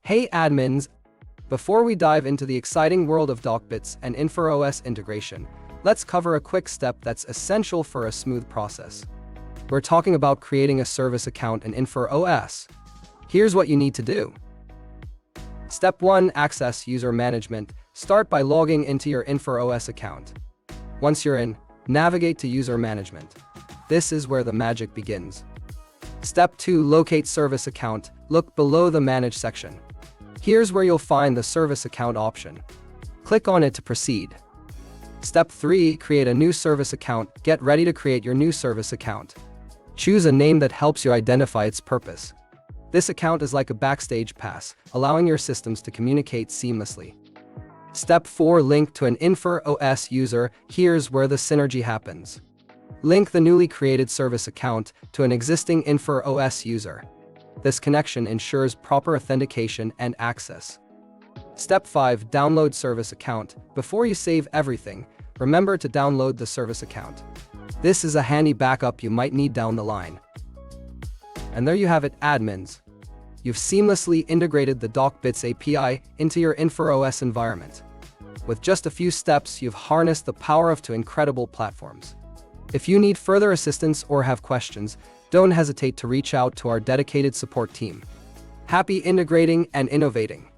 Hey admins! Before we dive into the exciting world of Docbits and Infor OS integration, let's cover a quick step that's essential for a smooth process. We're talking about creating a service account in Infor OS. Here's what you need to do. Step 1. Access user management. Start by logging into your Infor OS account. Once you're in, navigate to user management. This is where the magic begins. Step 2. Locate service account. Look below the Manage section. Here's where you'll find the service account option. Click on it to proceed. Step 3. Create a new service account. Get ready to create your new service account. Choose a name that helps you identify its purpose. This account is like a backstage pass, allowing your systems to communicate seamlessly. Step 4. Link to an Infor OS user. Here's where the synergy happens. Link the newly created service account to an existing Infor OS user. This connection ensures proper authentication and access. Step 5. Download service account. Before you save everything, remember to download the service account. This is a handy backup you might need down the line. And there you have it, admins. You've seamlessly integrated the Docbits API into your Infor OS environment. With just a few steps, you've harnessed the power of two incredible platforms. If you need further assistance or have questions, don't hesitate to reach out to our dedicated support team. Happy integrating and innovating!